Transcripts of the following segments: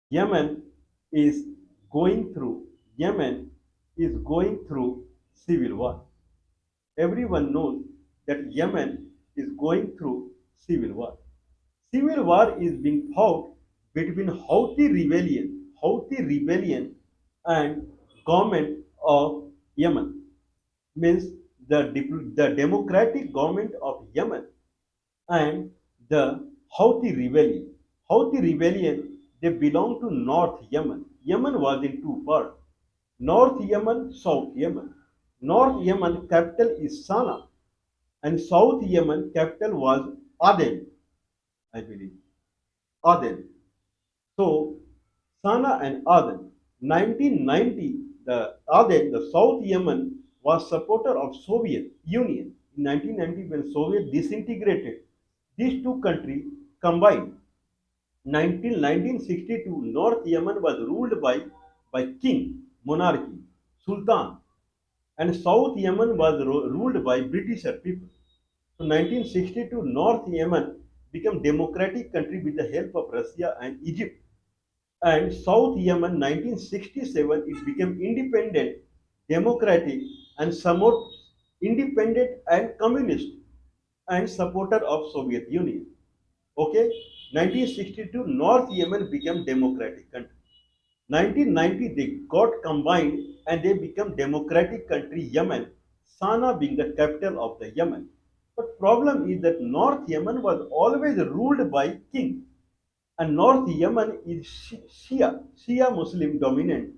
Yemen is Yemen is going through civil war. Everyone knows that Yemen is going through civil war. Civil war is being fought between Houthi rebellion and government of Yemen. Means the democratic government of Yemen and the Houthi rebellion. Houthi rebellion, they belong to North Yemen. Yemen was in two parts, North Yemen, South Yemen. North Yemen capital is Sana'a and South Yemen capital was Aden, I believe. Aden. So Sana'a and Aden. 1990, the South Yemen was supporter of Soviet Union. In 1990, when Soviet disintegrated, these two countries combined. 1962, North Yemen was ruled by king, monarchy, sultan, and South Yemen was ruled by Britisher people. So 1962, North Yemen became democratic country with the help of Russia and Egypt. And South Yemen 1967, it became independent, democratic, and somewhat independent and communist and supporter of Soviet Union. Okay, 1962 North Yemen became democratic country. 1990 they got combined and they become democratic country Yemen, Sana'a being the capital of the Yemen. But problem is that North Yemen was always ruled by king and North Yemen is Shia Muslim dominant.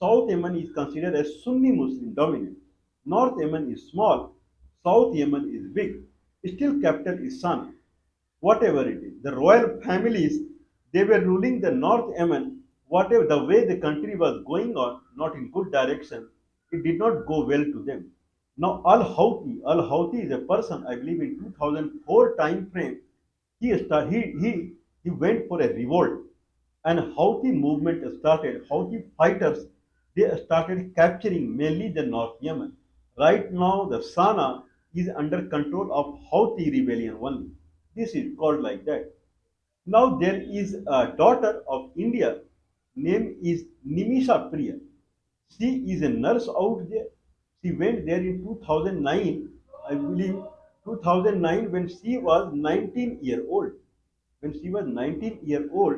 South Yemen is considered as Sunni Muslim dominant. North Yemen is small, South Yemen is big. Still capital is Sana'a. Whatever it is, the royal families, they were ruling the North Yemen. Whatever the way the country was going on, not in good direction, it did not go well to them. Now Al Houthi is a person, I believe in 2004 time frame, he went for a revolt and Houthi movement started. Houthi fighters, they started capturing mainly the North Yemen. Right now, the Sana is under control of Houthi rebellion only. This is called like that. Now there is a daughter of India, name is Nimisha Priya. She is a nurse out there. She went there in 2009, I believe 2009 when she was 19-year old. When she was 19-year old,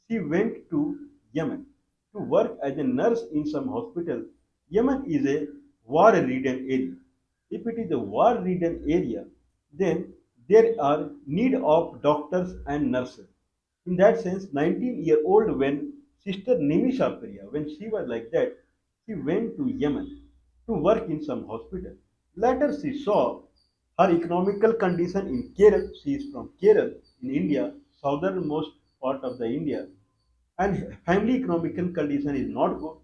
she went to Yemen to work as a nurse in some hospital. Yemen is a war-ridden area. If it is a war-ridden area, then there are need of doctors and nurses. In that sense, 19-year-old when Sister Nimisha Priya, when she was like that, she went to Yemen to work in some hospital. Later she saw her economical condition in Kerala. She is from Kerala in India, southernmost part of the India, and family economical condition is not good.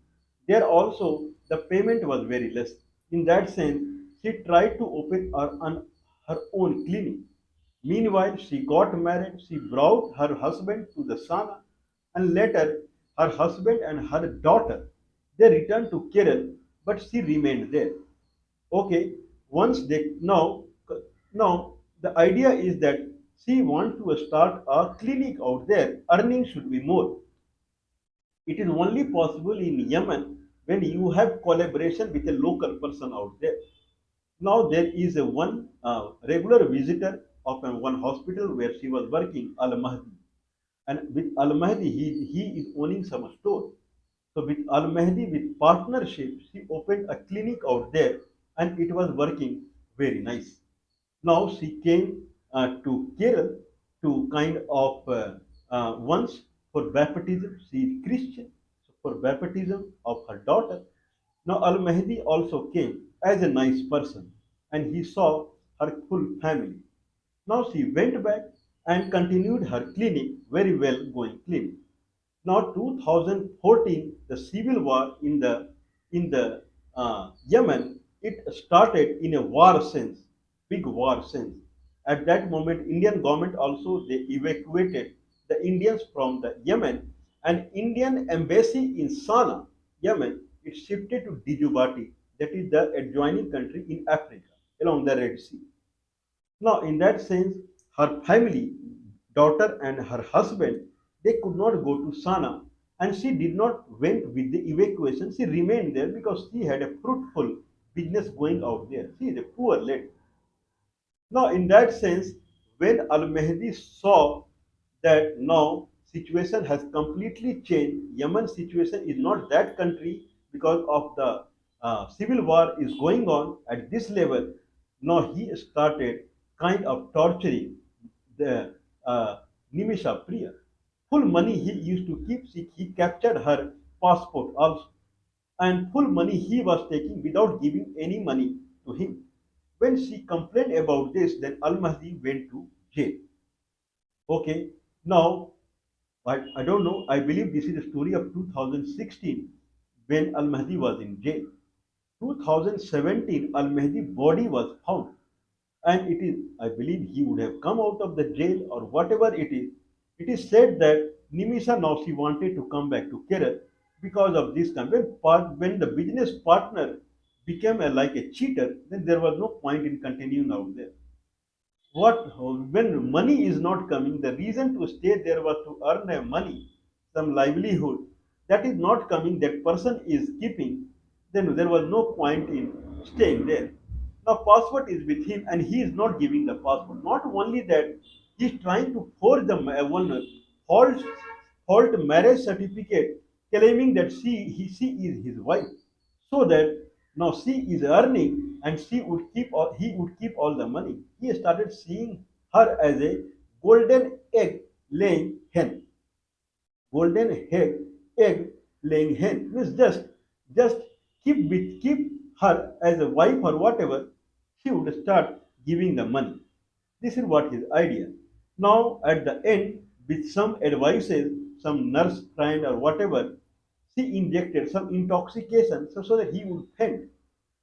There also the payment was very less. In that sense, she tried to open her own clinic. Meanwhile, she got married. She brought her husband to the Sana, and later her husband and her daughter they returned to Kerala, but she remained there. Okay, once they now the idea is that she wants to start a clinic out there. Earning should be more. It is only possible in Yemen when you have collaboration with a local person out there. Now there is a one regular visitor of one hospital where she was working, Al Mahdi, and with Al Mahdi he is owning some store. So with Al Mahdi with partnership, she opened a clinic out there, and it was working very nice. Now she came to Kerala to kind of once for baptism. She is Christian, so for baptism of her daughter. Now Al Mahdi also came as a nice person, and he saw her full family. Now she went back and continued her clinic, very well going clinic. Now 2014, the civil war in the Yemen, it started in a war sense, big war sense. At that moment, Indian government also they evacuated the Indians from the Yemen, and Indian embassy in Sana'a, Yemen, it shifted to Djibouti, that is the adjoining country in Africa along the Red Sea. Now, in that sense, her family, daughter and her husband, they could not go to Sana. And she did not went with the evacuation. She remained there because she had a fruitful business going out there. She is a poor lady. Now, in that sense, when Al-Mahdi saw that now situation has completely changed, Yemen situation is not that country because of the civil war is going on at this level. Now he started kind of torturing the Nimisha Priya. Full money he used to keep. He captured her passport also, and full money he was taking without giving any money to him. When she complained about this, then Al Mahdi went to jail. Okay, now I don't know. I believe this is a story of 2016 when Al Mahdi was in jail. 2017, Al Mahdi body was found, and it is I believe he would have come out of the jail or whatever it is. It is said that Nimisha now she wanted to come back to Kerala because of this time. When the business partner became like a cheater, then there was no point in continuing out there. What when money is not coming, the reason to stay there was to earn a money, some livelihood. That is not coming. That person is keeping. Then there was no point in staying there. Now passport is with him, and he is not giving the passport. Not only that, he is trying to forge the one false marriage certificate, claiming that she is his wife, so that now she is earning and he would keep all the money. He started seeing her as a golden egg laying hen. Golden egg laying hen means just keep her as a wife or whatever. She would start giving the money. This is what his idea. Now at the end, with some advices, some nurse friend or whatever, she injected some intoxication so that he would faint,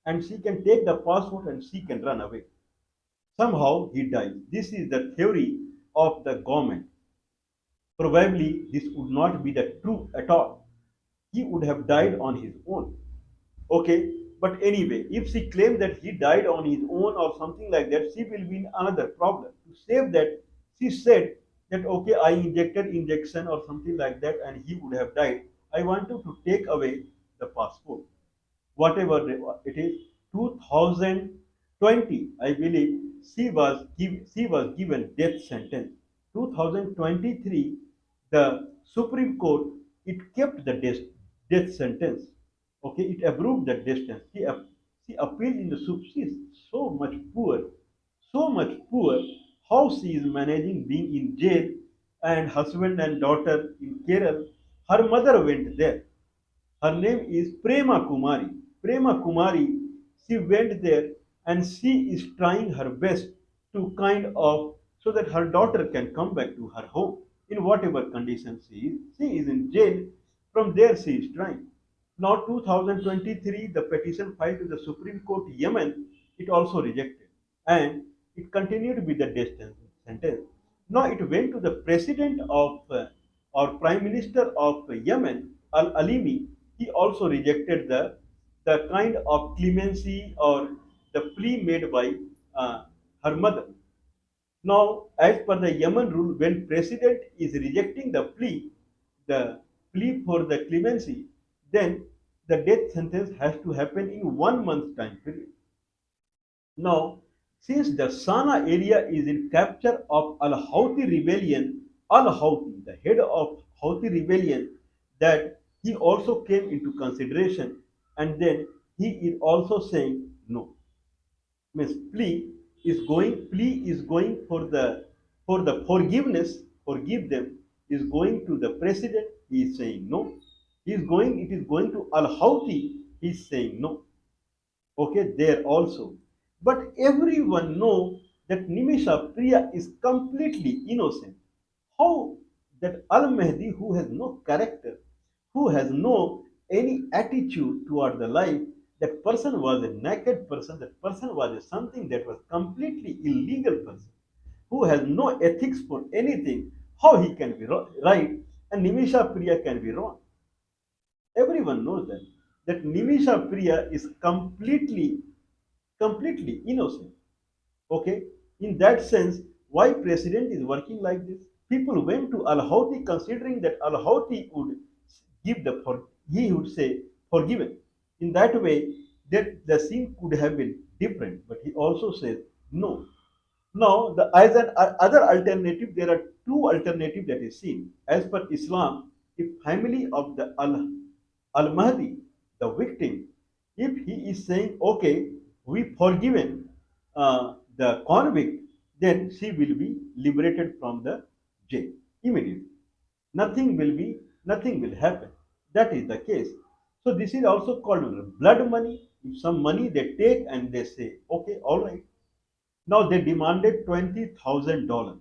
and she can take the passport and she can run away. Somehow he dies. This is the theory of the government. Probably this would not be the true at all. He would have died on his own. Okay, but anyway, if she claims that he died on his own or something like that, she will be in another problem. To save that, she said that okay, I injected injection or something like that, and he would have died. I want you to take away the passport, whatever it is. 2020, I believe, she was given death sentence. 2023, the Supreme Court it kept the death sentence. Okay, it approved that distance. She appealed in the soup. She is so much poor, so much poor. How she is managing being in jail and husband and daughter in Kerala. Her mother went there. Her name is Prema Kumari. Prema Kumari, she went there and she is trying her best to kind of so that her daughter can come back to her home in whatever condition she is. She is in jail. From there, she is trying. Now, 2023, the petition filed to the Supreme Court Yemen, it also rejected. And it continued with the death sentence. Now, it went to the president of or prime minister of Yemen, Al Alimi. He also rejected the kind of clemency or the plea made by her mother. Now, as per the Yemen rule, when president is rejecting the plea for the clemency, then the death sentence has to happen in 1 month time period. Now, since the Sana area is in capture of Al-Houthi rebellion, Al-Houthi, the head of Houthi rebellion, that he also came into consideration, and then he is also saying no. Means plea is going for the forgive them is going to the president. He is saying no. He is going it is going to Al Houthi. He is saying no. Okay, there also. But everyone know that Nimisha Priya is completely innocent. How that Al Mahdi, who has no character, who has no any attitude toward the life, that person was a naked person, that person was a something that was completely illegal person, who has no ethics for anything, how he can be right and Nimisha Priya can be wrong. Everyone knows that Nimisha Priya is completely innocent. Okay, in that sense, why president is working like this? People went to Al Houthi considering that Al Houthi would give the for he would say forgiven. In that way, that the sin could have been different, but he also says no. Now, as an other alternative, there are two alternatives that is seen. As per Islam, if family of the Al Mahdi, the victim, if he is saying, okay, we forgiven the convict, then she will be liberated from the jail immediately. Nothing will happen. That is the case. So this is also called blood money. If some money they take and they say, okay, all right. Now they demanded $20,000.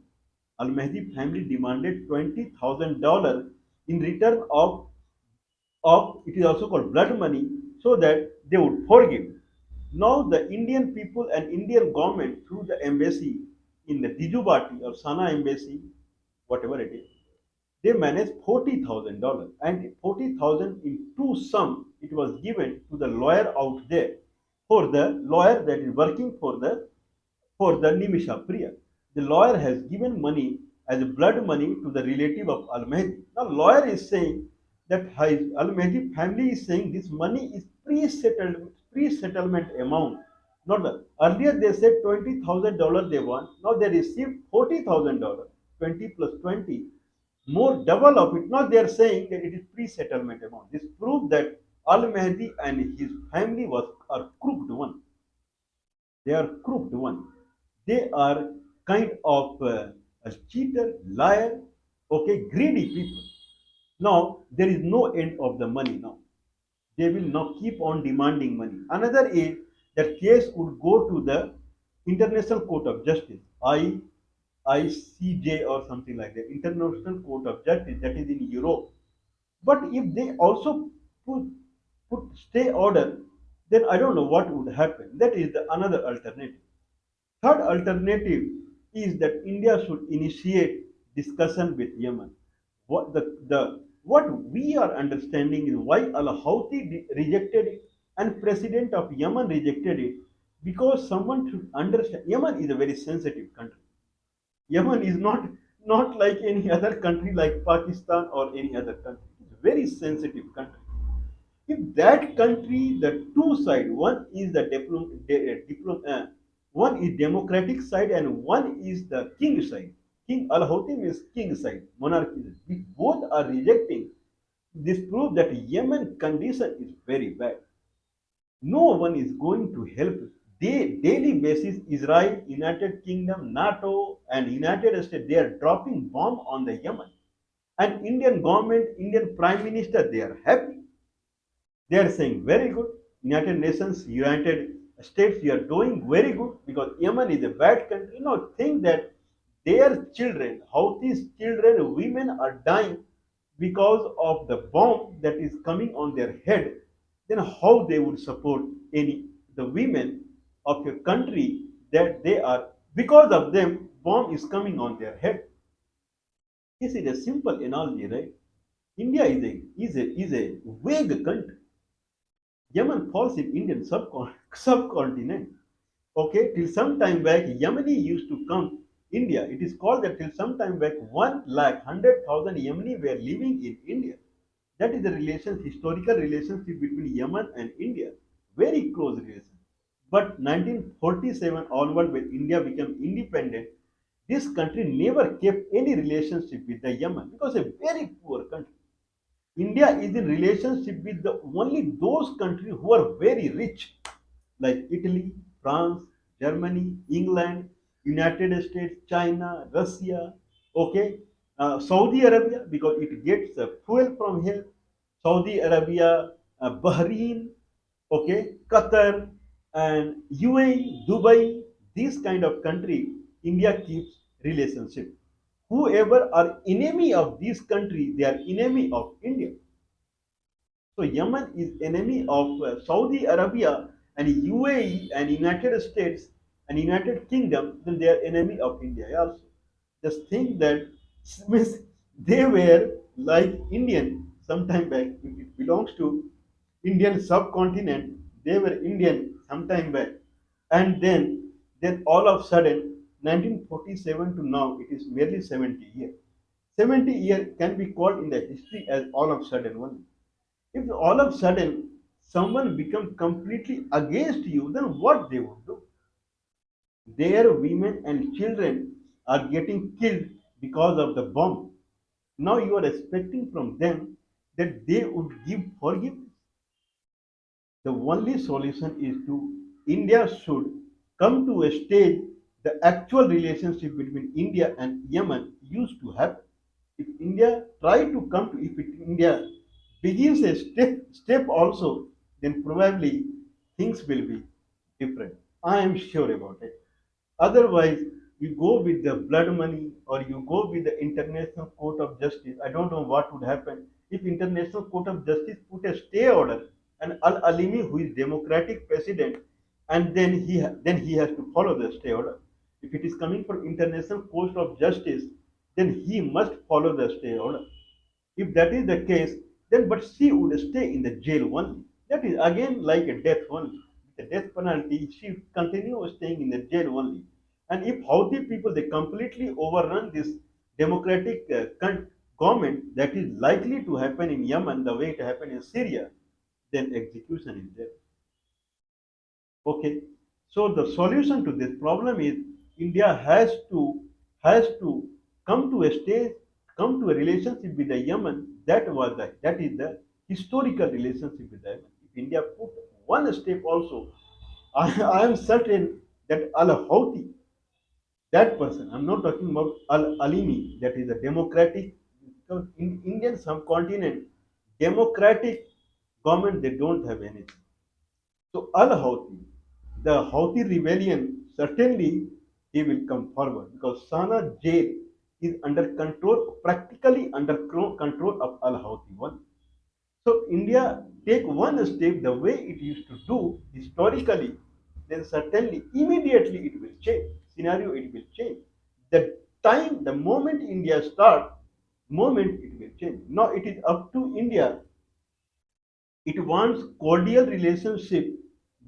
Al Mahdi family demanded $20,000 in return of it is also called blood money, so that they would forgive. Now the Indian people and Indian government through the embassy in the Dijubati or Sana embassy, whatever it is, they managed $40,000, and 40,000 in two sum it was given to the lawyer out there, for the lawyer that is working for the Nimisha Priya. The lawyer has given money as blood money to the relative of Al Mahdi. Now, lawyer is saying that Al Mahdi family is saying this money is pre-settlement amount. Not the earlier they said $20,000 they want. Now they received $40,000. 20 plus 20, more double of it. Now they are saying that it is pre-settlement amount. This proves that Al Mahdi and his family was are crooked one. They are crooked one. They are kind of a cheater, liar, okay, greedy people. Now there is no end of the money now. They will now keep on demanding money. Another is that case would go to the International Court of Justice, ICJ or something like that, International Court of Justice, that is in Europe. But if they also put, put stay order, then I don't know what would happen. That is the another alternative. Third alternative is that India should initiate discussion with Yemen. What we are understanding is why Al Houthi rejected it and President of Yemen rejected it, because someone should understand Yemen is a very sensitive country. Yemen is not like any other country like Pakistan or any other country. It's a very sensitive country. If that country, the two side, one is democratic side and one is the king side. King Al Houthi is king side, monarchy. If both are rejecting, this proves that Yemen condition is very bad. No one is going to help. Daily basis, Israel, United Kingdom, NATO, and United States, they are dropping bomb on the Yemen. And Indian government, Indian Prime Minister, they are happy. They are saying very good. United Nations, United States, you are doing very good because Yemen is a bad country. Think that their children, Houthis children, women are dying because of the bomb that is coming on their head. Then how they would support the women of your country that they are because of them bomb is coming on their head. This is a simple analogy, right? India is a vague country. Yemen falls in Indian subcontinent. Okay, till some time back, Yemeni used to come India. It is called that till some time back, 1,100,000 Yemeni were living in India. That is the historical relationship between Yemen and India. Very close relation. But 1947 onward, when India became independent, this country never kept any relationship with the Yemen because a very poor country. India is in relationship with only those countries who are very rich, like Italy, France, Germany, England, United States, China, Russia, okay, Saudi Arabia because it gets fuel from here, Saudi Arabia, Bahrain, okay, Qatar, and UAE, Dubai, this kind of country, India keeps relationship. Whoever are enemy of this country, they are enemy of India. So Yemen is enemy of Saudi Arabia and UAE and United States and United Kingdom, then they are enemy of India also. Just think that means they were like Indian sometime back. It belongs to Indian subcontinent. They were Indian sometime back, and then all of a sudden, 1947 to now, it is merely 70 years. 70 years can be called in the history as all of a sudden one. If all of a sudden someone become completely against you, then what they would do? Their women and children are getting killed because of the bomb. Now you are expecting from them that they would give forgiveness. The only solution is to India should come to a stage the actual relationship between India and Yemen used to happen. If India try to come to, if India begins a step also, then probably things will be different. I am sure about it. Otherwise, you go with the blood money or you go with the International Court of Justice. I don't know what would happen if International Court of Justice put a stay order and Al Alimi, who is democratic president, and then he has to follow the stay order. If it is coming from International Court of Justice, then he must follow the stay order. If that is the case, then but she would stay in the jail only. That is again like a death only. The death penalty, she continue staying in the jail only. And if Houthi people they completely overrun this democratic government that is likely to happen in Yemen the way it happened in Syria, then execution is there. Okay, so the solution to this problem is India has to come to a stage, come to a relationship with the Yemen that is the historical relationship with the Yemen. If India put one step also, I am certain that Al Houthi, that person, I'm not talking about Al Alimi, that is a democratic, because in Indian subcontinent, democratic government they don't have anything. So Al Houthi, the Houthi rebellion, certainly he will come forward because Sana jail is under control, practically under control of Al Houthi one. So India take one step the way it used to do historically, then certainly immediately it will change. Scenario it will change. The time, the moment India start, moment it will change. Now it is up to India. It wants cordial relationship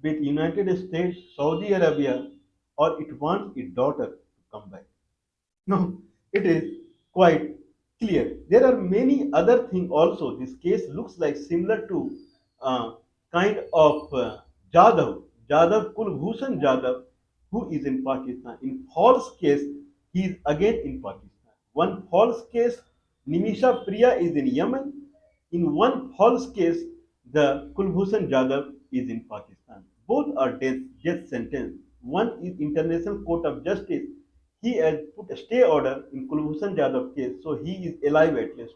with United States, Saudi Arabia, or it wants its daughter to come back. No, it is quite clear. There are many other things also. This case looks like similar to uh, kind of Jadhav Kulbhushan Jadhav, who is in Pakistan. In false case, he is again in Pakistan. One false case, Nimisha Priya is in Yemen. In one false case, the Kulbhushan Jadhav is in Pakistan. Both are death sentence. One is International Court of Justice. He has put a stay order in Kulbhushan Jadhav case, so he is alive at least.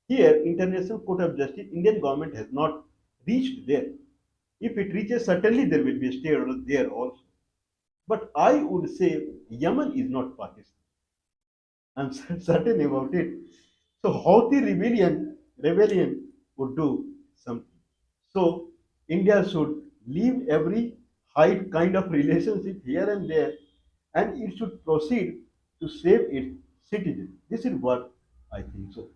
Here, International Court of Justice, Indian government has not reached there. If it reaches, certainly there will be a stay order there also. But I would say Yemen is not Pakistan. I'm certain about it. So Houthi rebellion would do something. So India should leave every high kind of relationship here and there, and it should proceed to save its citizens. This is what I think so.